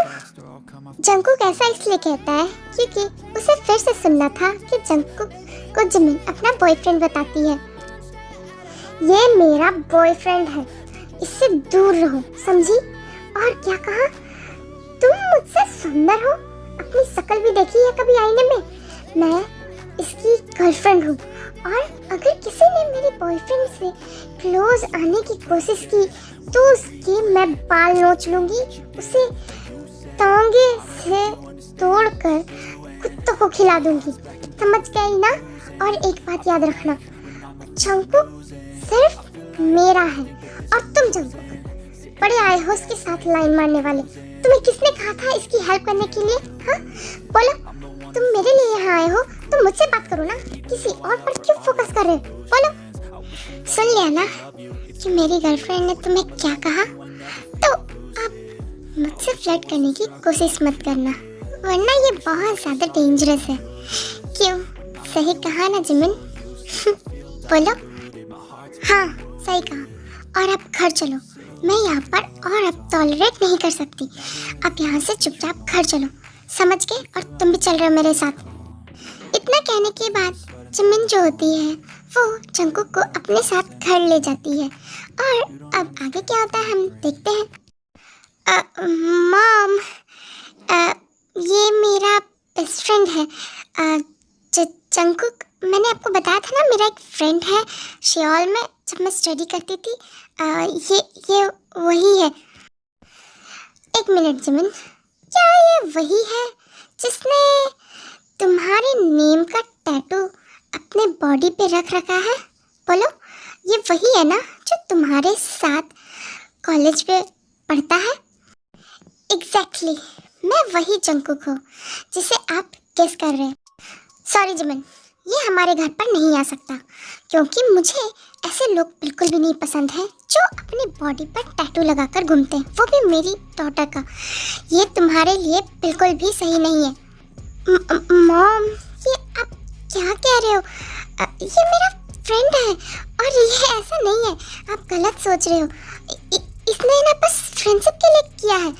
जंगकुक ऐसा इसलिए कहता है क्योंकि उसे फिर से सुनना था कि जंगकुक को जिमिन अपना बॉयफ्रेंड बताती है। ये मेरा बॉयफ्रेंड है, इससे दूर रहो, समझी? और क्या कहा? तुम मुझसे सुंदर हो, अपनी शक्ल भी देखी है कभी आईने में? मैं इसकी गर्लफ्रेंड हूँ और अगर किसी ने मेरे बॉयफ्रेंड से क्लोज आने की कोशिश की तो उसके मैं बाल नोच लूँगी, उसे टांगे से तोड़कर कुत्तों को खिला दूँगी, समझ गई ना? और एक बात याद रखना, जंगकुक सिर्फ मेरा है और तुम जंगकुक बड़े आए हो उसके साथ लाइन मारने वाले। तुम्हें किसने कहा था इसकी हेल्प करने के लिए? हाँ, बोलो, तुम मेरे लिए यहाँ आए हो, तुम मुझसे बात करो ना, किसी और पर क्यों फोकस कर रहे हो? बोलो। सुन लिया ना कि मेरी गर्लफ्रेंड ने तुम्हें क्या कहा? तो अब मुझसे फ्लर्ट करने की कोशिश मत करना, वरना ये बहुत ज़्यादा डेंजरस है। क्यों, सही कहा ना जिमिन? बोलो। हाँ, सही कहा। और अब घर चलो, मैं यहाँ पर और अब टॉलरेट नहीं कर सकती। अब यहाँ से चुपचाप घर चलो, समझ गए? और तुम भी चल रहे हो मेरे साथ। इतना कहने के बाद जिमिन जो होती है वो जंगकुक को अपने साथ घर ले जाती है। और अब आगे क्या होता है हम देखते हैं। मॉम, ये मेरा बेस्ट फ्रेंड है जंगकुक। मैंने आपको बताया था ना मेरा एक फ्रेंड है सियोल में जब मैं स्टडी करती थी। ये वही है। एक मिनट जिमिन, क्या ये वही है जिसने तुम्हारे नेम का टैटू अपने बॉडी पे रख रखा है? बोलो, ये वही है ना जो तुम्हारे साथ कॉलेज पे पढ़ता है? एग्जैक्टली, मैं वही जंगकुक हूँ जिसे आप गेस कर रहे हैं। सॉरी जिमिन, ये हमारे घर पर नहीं आ सकता क्योंकि मुझे ऐसे लोग बिल्कुल भी नहीं पसंद हैं जो अपनी बॉडी पर टैटू लगाकर घूमते हैं, वो भी मेरी डॉटर का। ये तुम्हारे लिए बिल्कुल भी सही नहीं है। मॉम, ये आप क्या कह रहे हो? ये मेरा फ्रेंड है और ये ऐसा नहीं है, आप गलत सोच रहे हो। इसने ना बस फ्रेंडशिप के लिए किया है।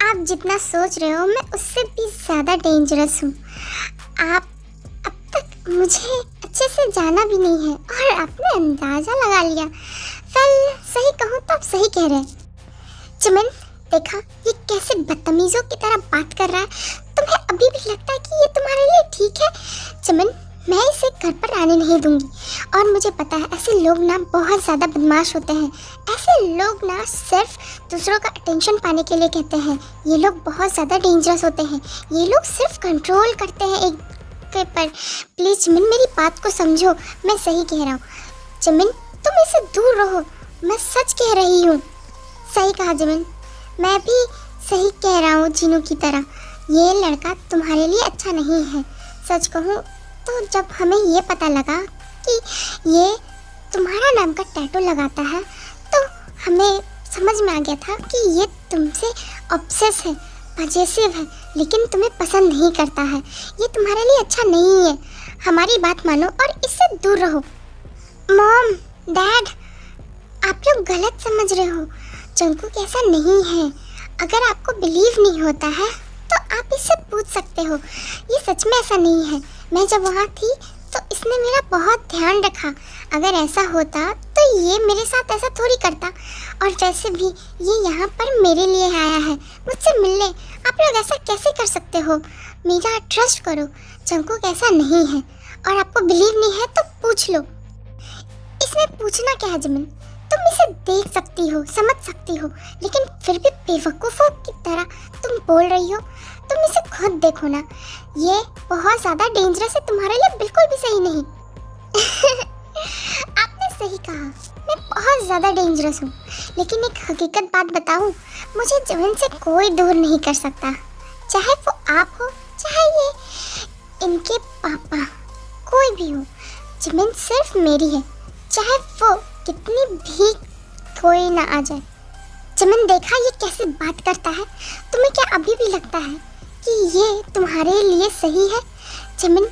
आप जितना सोच रहे हो मैं उससे भी ज़्यादा डेंजरस हूँ। आप अब तक मुझे अच्छे से जाना भी नहीं है और आपने अंदाज़ा लगा लिया। वेल, सही कहूँ तो आप सही कह रहे हैं। जिमिन, देखा ये कैसे बदतमीज़ों की तरह बात कर रहा है। तुम्हें अभी भी लगता है कि ये तुम्हारे लिए ठीक है? जिमिन, मैं इसे घर पर आने नहीं दूंगी और मुझे पता है ऐसे लोग ना बहुत ज़्यादा बदमाश होते हैं। ऐसे लोग ना सिर्फ दूसरों का अटेंशन पाने के लिए कहते हैं। ये लोग बहुत ज़्यादा डेंजरस होते हैं। ये लोग सिर्फ कंट्रोल करते हैं एक के पर। प्लीज़ जिमिन, मेरी बात को समझो, मैं सही कह रहा हूँ। जिमिन, तुम इससे दूर रहो, मैं सच कह रही हूँ। सही कहा जिमिन, मैं भी सही कह रहा हूँ जीनू की तरह। ये लड़का तुम्हारे लिए अच्छा नहीं है। सच कहूँ तो जब हमें ये पता लगा कि ये तुम्हारा नाम का टैटू लगाता है तो हमें समझ में आ गया था कि ये तुमसे ऑब्सेस है, पजेसिव है, लेकिन तुम्हें पसंद नहीं करता है। ये तुम्हारे लिए अच्छा नहीं है। हमारी बात मानो और इससे दूर रहो। मॉम, डैड, आप लोग गलत समझ रहे हो। जंगकुक ऐसा नहीं है। अगर आपको बिलीव नहीं होता है तो आप इससे पूछ सकते हो। ये सच में ऐसा नहीं है। मैं जब वहाँ थी तो इसने मेरा बहुत ध्यान रखा। अगर ऐसा होता तो ये मेरे साथ ऐसा थोड़ी करता। और वैसे भी ये यहाँ पर मेरे लिए आया है, मुझसे मिलने। आप लोग ऐसा कैसे कर सकते हो? मेरा ट्रस्ट करो, जंगकुक ऐसा नहीं है। और आपको बिलीव नहीं है तो पूछ लो। इसमें पूछना क्या है जिमिन? तुम इसे देख सकती हो, समझ सकती हो, लेकिन फिर भी बेवकूफ़ों की तरह तुम बोल रही हो। तुम इसे खुद देखो ना, ये बहुत ज़्यादा डेंजरस है, तुम्हारे लिए बिल्कुल भी सही नहीं। आपने सही कहा, मैं बहुत ज़्यादा डेंजरस हूँ, लेकिन एक हकीकत बात बताऊँ, मुझे जिमिन से कोई दूर नहीं कर सकता। चाहे वो आप हो, चाहे ये इनके पापा, कोई भी हो। जिमिन सिर्फ मेरी है, चाहे वो कितनी भी कोई ना आ जाए। जिमिन, देखा ये कैसे बात करता है? तुम्हें क्या अभी भी लगता है कि ये तुम्हारे लिए सही है? जिमिन,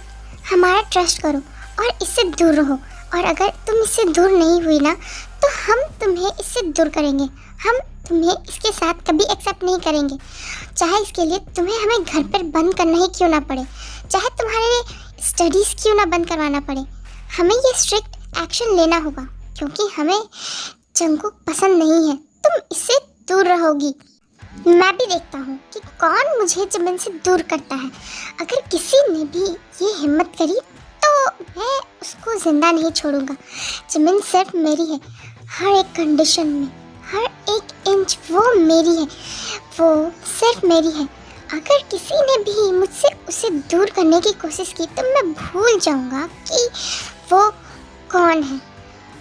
हमारा ट्रस्ट करो और इससे दूर रहो। और अगर तुम इससे दूर नहीं हुई ना तो हम तुम्हें इससे दूर करेंगे। हम तुम्हें इसके साथ कभी एक्सेप्ट नहीं करेंगे, चाहे इसके लिए तुम्हें हमें घर पर बंद करना ही क्यों ना पड़े, चाहे तुम्हारे स्टडीज़ क्यों ना बंद करवाना पड़े। हमें ये स्ट्रिक्ट एक्शन लेना होगा क्योंकि हमें जंगकुक पसंद नहीं है। तुम इससे दूर रहोगी। मैं भी देखता हूँ कि कौन मुझे जिमिन से दूर करता है। अगर किसी ने भी ये हिम्मत करी तो मैं उसको ज़िंदा नहीं छोड़ूंगा। जिमिन सिर्फ मेरी है, हर एक कंडीशन में, हर एक इंच वो मेरी है, वो सिर्फ मेरी है। अगर किसी ने भी मुझसे उसे दूर करने की कोशिश की तो मैं भूल जाऊंगा कि वो कौन है,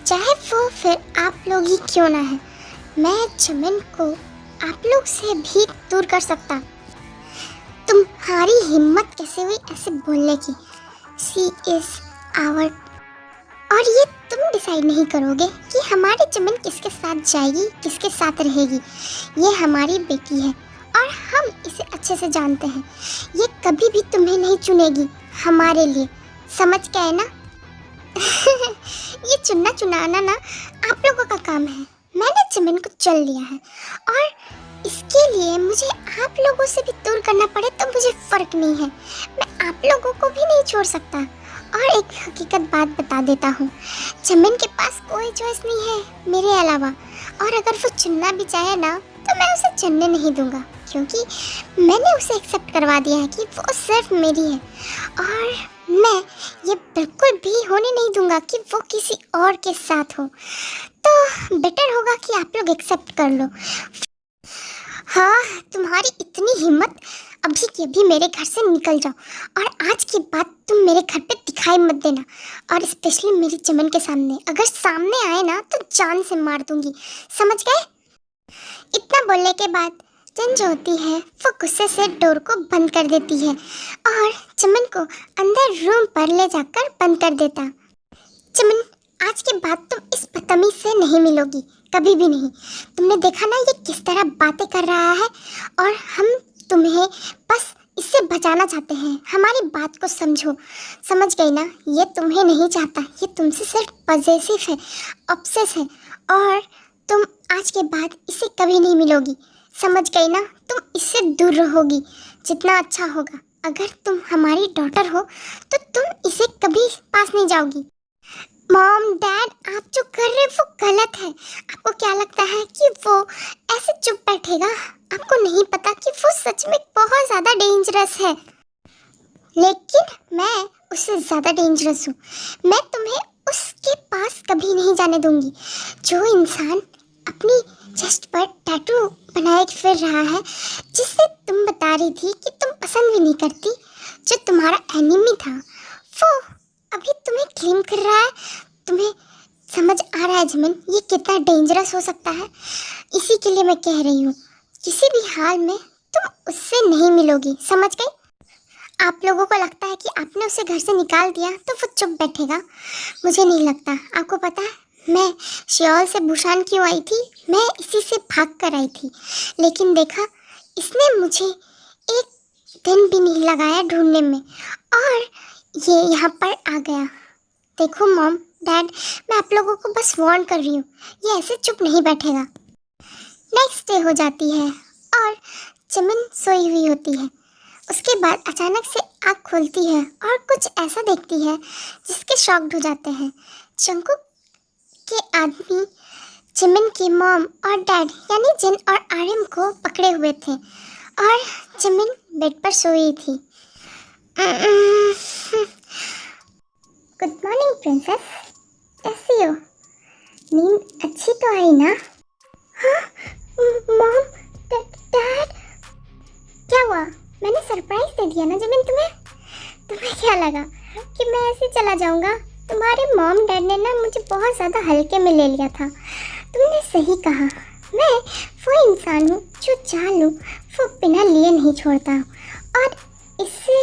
चाहे वो फिर आप लोग ही क्यों ना है। मैं जिमिन को आप लोग से भी दूर कर सकता। तुम्हारी हिम्मत कैसे हुई ऐसे बोलने की? She is our. और ये तुम डिसाइड नहीं करोगे कि हमारी जिमिन किसके साथ जाएगी, किसके साथ रहेगी। ये हमारी बेटी है और हम इसे अच्छे से जानते हैं। ये कभी भी तुम्हें नहीं चुनेगी हमारे लिए, समझ गए ना? ये चुनना चुनाना ना आप लोगों का काम है। मैंने जिमिन को चुन लिया है और इसके लिए मुझे आप लोगों से भी दूर करना पड़े तो मुझे फ़र्क नहीं है। मैं आप लोगों को भी नहीं छोड़ सकता। और एक हकीकत बात बता देता हूँ, जिमिन के पास कोई चॉइस नहीं है मेरे अलावा। और अगर वो चुनना भी चाहे ना तो मैं उसे चुनने नहीं दूंगा क्योंकि मैंने उसे एक्सेप्ट करवा दिया है कि वो सिर्फ मेरी है। और मैं ये बिल्कुल भी होने नहीं दूंगा कि वो किसी और के साथ हो। तो बेटर होगा कि आप लोग एक्सेप्ट कर लो। हाँ, तुम्हारी इतनी हिम्मत, अभी के अभी मेरे घर से निकल जाओ और आज के बाद तुम मेरे घर पे दिखाई मत देना। और स्पेशली मेरी जिमिन के सामने, अगर सामने आए ना तो जान से मार दूंगी, समझ गए? इतना बोलने के बाद जिन जो होती है वो गुस्से से डोर को बंद कर देती है और जिमिन को अंदर रूम पर ले जाकर बंद कर देता। जिमिन, आज के बाद तुम इस बदतमीज से नहीं मिलोगी, कभी भी नहीं। तुमने देखा ना ये किस तरह बातें कर रहा है और हम तुम्हें बस इससे बचाना चाहते हैं। हमारी बात को समझो, समझ गई ना? ये तुम्हें नहीं चाहता, ये तुमसे सिर्फ पजेसिव है, ऑब्सेस है और तुम आज के बाद इससे कभी नहीं मिलोगी, समझ गई ना? तुम इससे दूर रहोगी जितना अच्छा होगा। अगर तुम हमारी डॉटर हो तो तुम इसे कभी पास नहीं जाओगी। मॉम, डैड, आप जो कर रहे हो वो गलत है। आपको क्या लगता है कि वो ऐसे चुप बैठेगा? आपको नहीं पता कि वो सच में बहुत ज़्यादा डेंजरस है। लेकिन मैं उससे ज़्यादा डेंजरस हूँ। मैं तुम्हें उसके पास कभी नहीं जाने दूंगी। जो इंसान अपनी चेस्ट पर टैटू बनाए फिर रहा है, जिससे तुम बता रही थी कि तुम पसंद भी नहीं करती, जो तुम्हारा एनिमी था, वो अभी तुम्हें क्लेम कर रहा है। तुम्हें समझ आ रहा है जिमिन, ये कितना डेंजरस हो सकता है? इसी के लिए मैं कह रही हूँ, किसी भी हाल में तुम उससे नहीं मिलोगी, समझ गई? आप लोगों को लगता है कि आपने उसे घर से निकाल दिया तो वो चुप बैठेगा। मुझे नहीं लगता। आपको पता है मैं श्योल से बुशान क्यों आई थी? मैं इसी से भाग कर आई थी, लेकिन देखा, इसने मुझे एक दिन भी नहीं लगाया ढूंढने में, और ये यहाँ पर आ गया। देखो मॉम डैड, मैं आप लोगों को बस वार्न कर रही हूँ, ये ऐसे चुप नहीं बैठेगा। नेक्स्ट डे हो जाती है और जिमिन सोई हुई होती है। उसके बाद अचानक से आँख खुलती है और कुछ ऐसा देखती है जिसके शॉक्ड हो जाते हैं। जंगकुक के आदमी जिमिन की मॉम और डैड यानी जिन और आर्यन को पकड़े हुए थे और जिमिन बेड पर सोई थी। गुड मॉर्निंग प्रिंसेस, कैसी हो? नींद अच्छी तो आई ना? हाँ मॉम डैड, क्या हुआ? मैंने सरप्राइज दे दिया ना जिमिन तुम्हें? तुम्हें क्या लगा कि मैं ऐसे चला जाऊंगा? तुम्हारे मॉम डैड ने ना मुझे बहुत ज़्यादा हल्के में ले लिया था। तुमने सही कहा, मैं वो इंसान हूँ जो जान लूँ वो बिना लिए नहीं छोड़ता हूँ, और इससे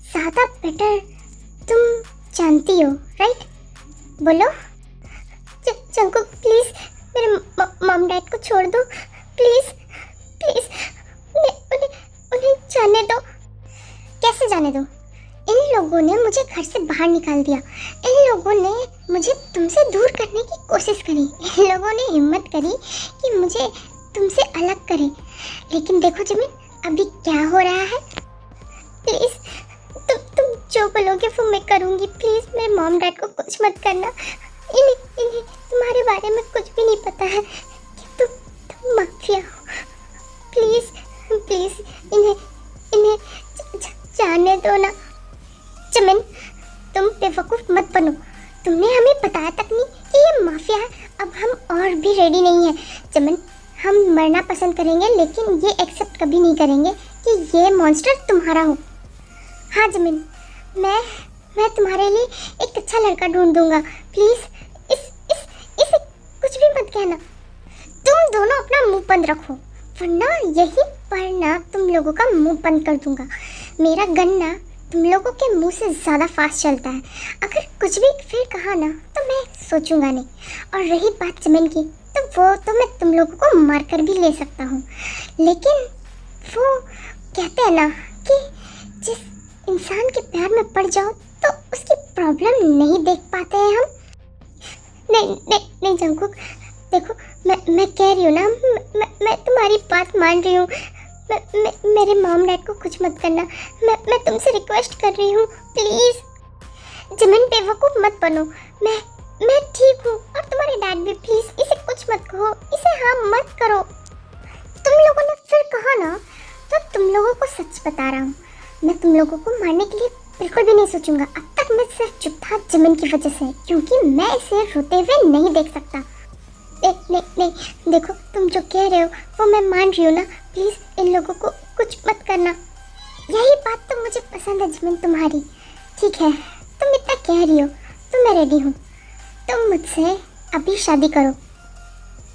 ज़्यादा बेटर तुम जानती हो, राइट? बोलो जंगकुक, प्लीज़ मेरे मॉम डैड को छोड़ दो, प्लीज़ प्लीज़, उन्हें जाने दो। कैसे जाने दो? इन लोगों ने मुझे घर से बाहर निकाल दिया। इन लोगों ने मुझे तुमसे दूर करने की कोशिश करी। इन लोगों ने हिम्मत करी कि मुझे तुमसे अलग करें। लेकिन देखो जिमिन, अभी क्या हो रहा है। प्लीज़ तुम जो बोलोगे वो मैं करूँगी। प्लीज़ मेरे मॉम डैड को कुछ मत करना। इन्हें तुम्हारे बारे में कुछ भी नहीं पता है कि तुम माफिया हो। प्लीज़ प्लीज़ इन्हें जाने दो ना। जिमिन, तुम बेवकूफ़ मत बनो। तुमने हमें बताया तक नहीं कि ये माफिया है। अब हम और भी रेडी नहीं हैं जिमिन। हम मरना पसंद करेंगे, लेकिन ये एक्सेप्ट कभी नहीं करेंगे कि ये मॉन्स्टर तुम्हारा हो। हाँ जिमिन, मैं तुम्हारे लिए एक अच्छा लड़का ढूंढ दूंगा। प्लीज़ इसे कुछ भी मत कहना। तुम दोनों अपना मुंह बंद रखो, वरना यही पर ना तुम लोगों का मुंह बंद कर दूंगा। मेरा गन्ना तुम लोगों के मुंह से ज़्यादा फास्ट चलता है। अगर कुछ भी फिर कहा ना तो मैं सोचूंगा नहीं। और रही बात जिमिन की, तो वो तो मैं तुम लोगों को मार कर भी ले सकता हूँ, लेकिन वो कहते हैं ना कि जिस इंसान के प्यार में पड़ जाओ तो उसकी प्रॉब्लम नहीं देख पाते हैं हम। नहीं जंगकुक, देखो मैं कह रही हूँ ना, मैं तुम्हारी बात मान रही हूँ। मेरे मॉम डैड को कुछ मत करना। मैं तुमसे रिक्वेस्ट कर रही हूँ, प्लीज़। जिमिन, बेवकूफ़ मत बनो। मैं ठीक हूँ, और तुम्हारे डैड भी। प्लीज़ इसे कुछ मत कहो, इसे हाँ मत करो। तुम लोगों ने फिर कहा ना, तो तुम लोगों को सच बता रहा हूँ, मैं तुम लोगों को मारने के लिए बिल्कुल भी नहीं सोचूंगा। अब तक मैं सिर्फ चुप था जिमिन की वजह से, क्योंकि मैं इसे रोते हुए नहीं देख सकता। नहीं, देखो तुम जो कह रहे हो वो मैं मान रही हूँ ना। प्लीज़ इन लोगों को कुछ मत करना। यही बात तो मुझे पसंद है जिमिन तुम्हारी। ठीक है, तुम इतना कह रही हो तो मैं रेडी हूँ। तुम मुझसे अभी शादी करो।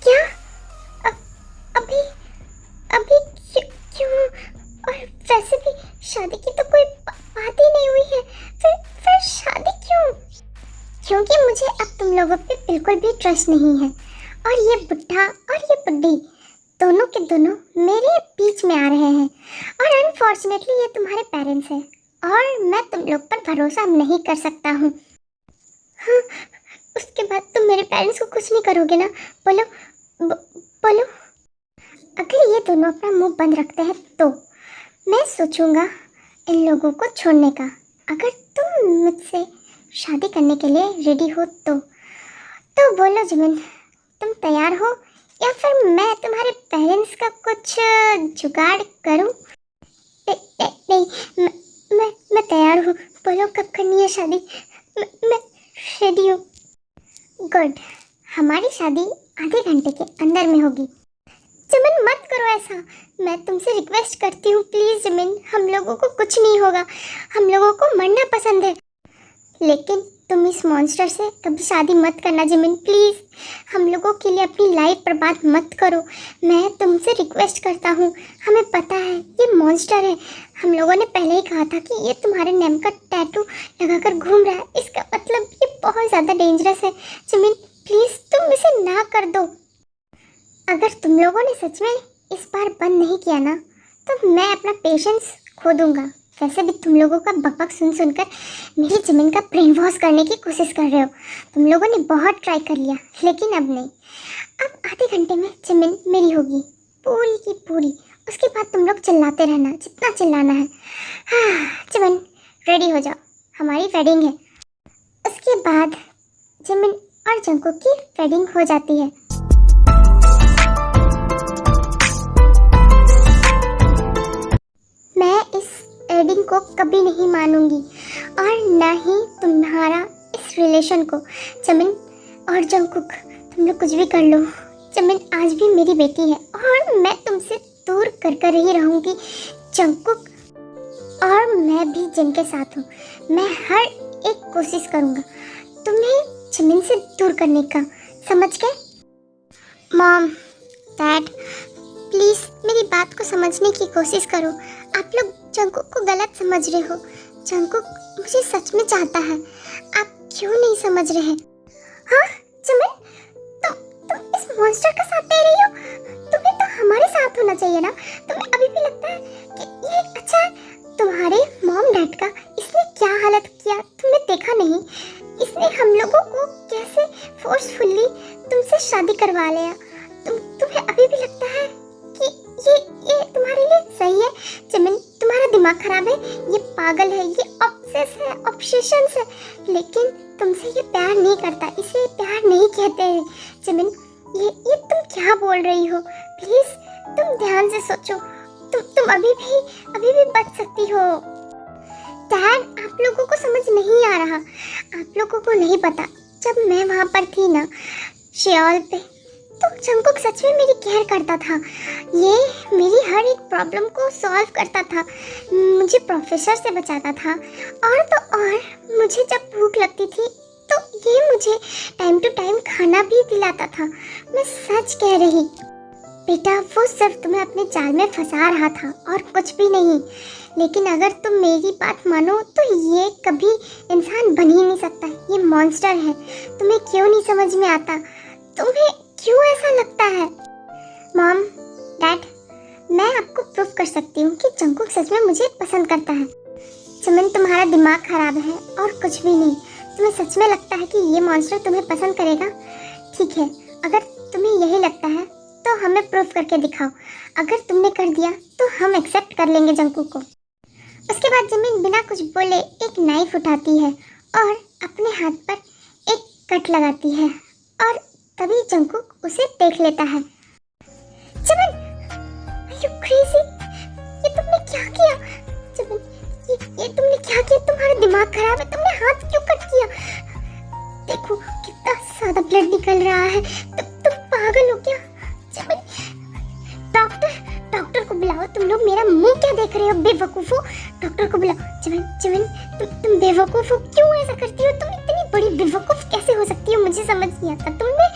क्या? अभी क्यों? और वैसे भी शादी की तो कोई बात ही नहीं हुई है, फिर शादी क्यों? क्योंकि मुझे अब तुम लोगों पे बिल्कुल भी ट्रस्ट नहीं है, और ये बुढ़ा और ये बुड्ढी दोनों के दोनों मेरे बीच में आ रहे हैं, और अनफॉर्चुनेटली ये तुम्हारे पेरेंट्स हैं, और मैं तुम लोग पर भरोसा नहीं कर सकता हूँ। हाँ, उसके बाद तुम मेरे पेरेंट्स को कुछ नहीं करोगे ना? बोलो। अगर ये दोनों अपना मुंह बंद रखते हैं तो मैं सोचूंगा इन लोगों को छोड़ने का। अगर तुम मुझसे शादी करने के लिए रेडी हो तो बोलो जिमिन, तुम तैयार हो, या फिर मैं तुम्हारे पेरेंट्स का कुछ जुगाड़ करूं? नहीं, मैं तैयार हूँ। बोलो कब करनी है शादी? मैं रेडी हूँ। गुड, हमारी शादी आधे घंटे के अंदर में होगी। जिमिन मत करो ऐसा, मैं तुमसे रिक्वेस्ट करती हूँ प्लीज़ जिमिन, हम लोगों को कुछ नहीं होगा, हम लोगों को मरना पसंद है, लेकिन तुम इस मॉन्स्टर से कभी शादी मत करना जिमिन प्लीज़, हम लोगों के लिए अपनी लाइफ बर्बाद मत करो, मैं तुमसे रिक्वेस्ट करता हूँ। हमें पता है ये मॉन्स्टर है, हम लोगों ने पहले ही कहा था कि ये तुम्हारे नेम का टैटू लगाकर घूम रहा है, इसका मतलब ये बहुत ज़्यादा डेंजरस है। जिमिन प्लीज़ तुम इसे ना कर दो। अगर तुम लोगों ने सच में इस बार बंद नहीं किया ना तो मैं अपना पेशेंस खो दूंगा। वैसे भी तुम लोगों का बकबक सुन सुनकर मेरी जिमिन का ब्रेन वॉश करने की कोशिश कर रहे हो। तुम लोगों ने बहुत ट्राई कर लिया लेकिन अब नहीं। अब आधे घंटे में जिमिन मेरी होगी पूरी की पूरी, उसके बाद तुम लोग चिल्लाते रहना जितना चिल्लाना है। हाँ जिमिन रेडी हो जाओ, हमारी वेडिंग है। उसके बाद जिमिन और जंकुक की वेडिंग हो जाती है। मैं इस वेडिंग को कभी नहीं मानूंगी और ना ही तुम्हारा इस रिलेशन को। जिमिन और जंकुक तुम लोग कुछ भी कर लो, जिमिन आज भी मेरी बेटी है और मैं तुमसे दूर कर कर ही रहूंगी जंकुक, और मैं भी जिनके साथ हूँ मैं हर एक कोशिश करूँगा तुम्हें जिमिन से दूर करने का, समझ गए? मॉम डैड प्लीज़ मेरी बात को समझने की कोशिश करो, आप लोग जंकुक को गलत समझ रहे हो। जंकुक मुझे सच में चाहता है, आप क्यों नहीं समझ रहे? हाँ जिमिन तुम इस मॉन्स्टर का साथ दे रही हो, तुम्हें तो हमारे साथ होना चाहिए ना। तुम्हें अभी भी लगता है कि ये अच्छा है? तुम्हारे मॉम डैड का इसने क्या हालत किया तुमने देखा नहीं? इसने हम लोगों को कैसे फोर्सफुली तुमसे शादी करवा लिया। तुम्हें अभी भी लगता है कि ये तुम्हारे लिए सही है? जिमिन तुम्हारा दिमाग खराब है, ये पागल है, ये ऑब्सेशन है, लेकिन तुमसे ये प्यार नहीं करता, इसे प्यार नहीं कहते हैं। जिमिन ये तुम क्या बोल रही हो? प्लीज तुम ध्यान से सोचो, तुम अभी भी बच सकती हो। डैड आप लोगों को समझ नहीं आ रहा, आप लोगों को नहीं पता, जब मैं वहाँ पर थी ना शियोल पे, तो जंकुक सच में मेरी केयर करता था, ये मेरी हर एक प्रॉब्लम को सॉल्व करता था, मुझे प्रोफेसर से बचाता था, और तो और मुझे जब भूख लगती थी तो ये मुझे टाइम टू टाइम खाना भी दिलाता था। मैं सच कह रही बेटा, वो सिर्फ तुम्हें अपने जाल में फंसा रहा था और कुछ भी नहीं। लेकिन अगर तुम मेरी बात मानो तो ये कभी इंसान बन ही नहीं सकता, ये मॉन्स्टर है। तुम्हें क्यों नहीं समझ में आता? तुम्हें क्यों ऐसा लगता है? मॉम डैड मैं आपको प्रूफ कर सकती हूँ कि जंकुक सच में मुझे पसंद करता है। जिमिन तुम्हारा दिमाग खराब है और कुछ भी नहीं। तुम्हें सच में लगता है कि ये मॉन्स्टर तुम्हें पसंद करेगा? ठीक है, अगर तुम्हें यही लगता है तो हमें प्रूफ करके दिखाओ। अगर तुमने कर दिया तो हम एक्सेप्ट कर लेंगे जंकुक को। उसके बाद जिमिन बिना कुछ बोले एक नाइफ उठाती है और अपने हाथ पर एक कट लगाती है, और तभी जंकुक उसे देख लेता है। Jimin are you crazy? ये तुमने क्या किया? जिमिन ये तुमने क्या किया? तुम्हारा दिमाग खराब है, तुमने हाथ क्यों कट किया? देखो कितना ज्यादा ब्लड निकल रहा है, तुम पागल हो क्या? जिमिन डॉक्टर को बुलाओ। तुम लोग मेरा मुंह क्या देख रहे हो बेवकूफो? डॉक्टर को बुलाओ। जिमिन तुम बेवकूफ हो, क्यों ऐसा करती हो? तुम इतनी बड़ी बेवकूफ कैसे हो सकती हो? मुझे समझ नहीं आता, तुमने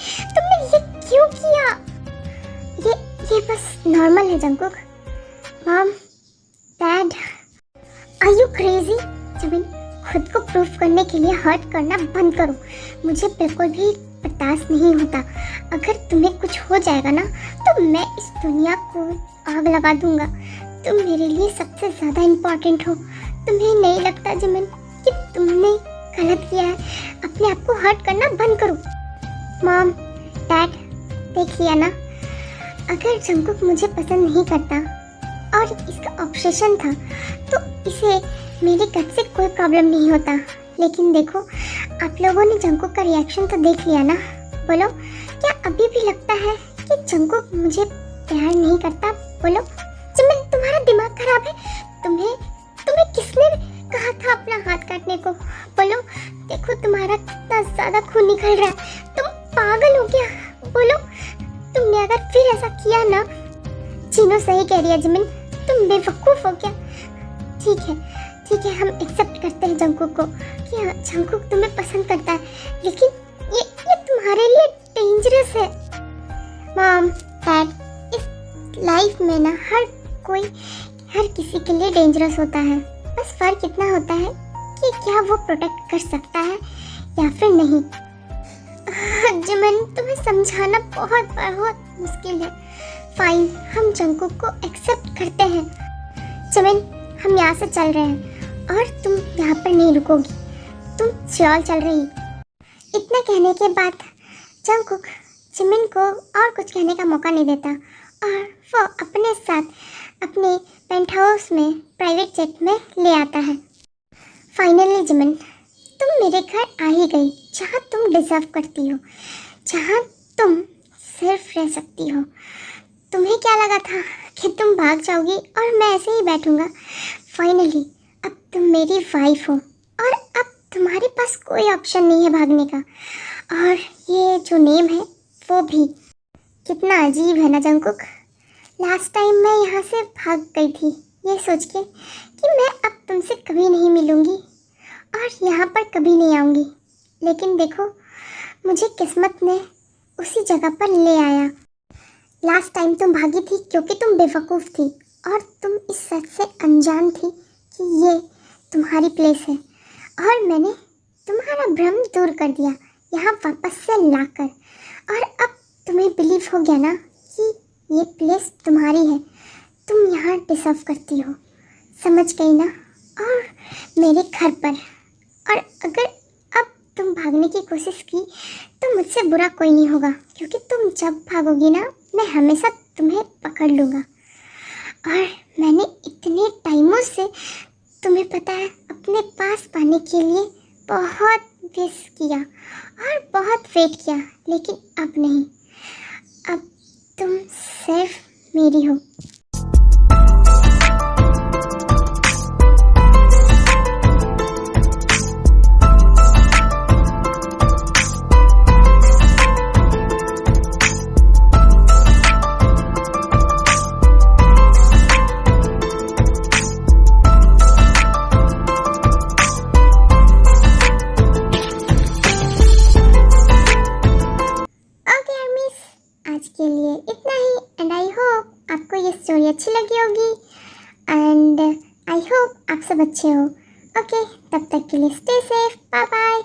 ये क्यों किया? ये बस नॉर्मल है Jungkook. Mom dad are you crazy? Jimin खुद को प्रूफ करने के लिए हर्ट करना बंद करो, मुझे बिल्कुल भी बर्दाश्त नहीं होता। अगर तुम्हें कुछ हो जाएगा ना तो मैं इस दुनिया को आग लगा दूंगा। तुम मेरे लिए सबसे ज़्यादा इम्पोर्टेंट हो। तुम्हें नहीं लगता जिमिन कि तुमने गलत किया है? अपने आप को हर्ट करना बंद करो। मॉम डैड देख लिया ना, अगर जंकुक मुझे पसंद नहीं करता और इसका ऑब्सेशन था तो इसे मेरे गट से कोई प्रॉब्लम नहीं होता। लेकिन देखो आप लोगों ने जंकुक का रिएक्शन तो देख लिया ना। बोलो क्या अभी भी लगता है कि जंकुक मुझे प्यार नहीं करता? बोलो जिमिन तुम्हारा दिमाग खराब है, तुम्हें किसने कहा था अपना हाथ काटने को। बोलो, देखो तुम्हारा कितना ज्यादा खून निकल रहा है। तुम पागल हो क्या? बोलो, तुमने अगर फिर ऐसा किया ना। चीनू सही कह रही है जिमिन, तुम बेवकूफ हो क्या? ठीक है, हम एक्सेप्ट करते हैं जंगकुक को कि हाँ, जंगकुक तुम्हें पसंद करता है, लेकिन ये तुम्हारे लिए डेंजरस है। मॉम, डैड, इस लाइफ में ना हर किसी के लिए डेंजरस होता है। बस फर्क इतना होता है कि क्या वो प्रोटेक्ट कर सकता है या फिर नहीं। जिमिन, तुम्हें समझाना बहुत मुश्किल है। फाइन, हम जंगकुक को एक्सेप्ट करते हैं। जिमिन, हम यहाँ से चल रहे हैं और तुम यहाँ पर नहीं रुकोगी, तुम सियोल चल रही। इतना कहने के बाद जंगकुक जिमिन को और कुछ कहने का मौका नहीं देता और वो अपने साथ अपने पेंट हाउस में प्राइवेट जेट में ले आता है। फाइनली जिमिन, तुम मेरे घर आ ही गई, जहाँ तुम डिजर्व करती हो, जहाँ तुम सिर्फ रह सकती हो। तुम्हें क्या लगा था कि तुम भाग जाओगी और मैं ऐसे ही बैठूंगा? फाइनली अब तुम मेरी वाइफ हो और अब तुम्हारे पास कोई ऑप्शन नहीं है भागने का। और ये जो नेम है वो भी कितना अजीब है ना जंगकुक। लास्ट टाइम मैं यहाँ से भाग गई थी ये सोच के कि मैं अब तुमसे कभी नहीं मिलूँगी और यहाँ पर कभी नहीं आऊँगी, लेकिन देखो मुझे किस्मत ने उसी जगह पर ले आया। लास्ट टाइम तुम भागी थी क्योंकि तुम बेवकूफ़ थी और तुम इस सच से अनजान थी कि ये तुम्हारी प्लेस है, और मैंने तुम्हारा भ्रम दूर कर दिया यहाँ वापस से लाकर। और अब तुम्हें बिलीव हो गया ना कि ये प्लेस तुम्हारी है, तुम यहाँ डिजर्व करती हो, समझ गई ना? और मेरे घर पर। और अगर अब तुम भागने की कोशिश की तो मुझसे बुरा कोई नहीं होगा, क्योंकि तुम जब भागोगी ना मैं हमेशा तुम्हें पकड़ लूँगा। और मैंने इतने टाइमों से तुम्हें पता है अपने पास पाने के लिए बहुत विश किया और बहुत वेट किया, लेकिन अब नहीं, अब तुम सिर्फ मेरी हो। आज के लिए इतना ही, एंड आई होप आपको ये स्टोरी अच्छी लगी होगी, एंड आई होप आप सब अच्छे हो। ओके, तब तक के लिए स्टे सेफ, बाय बाय।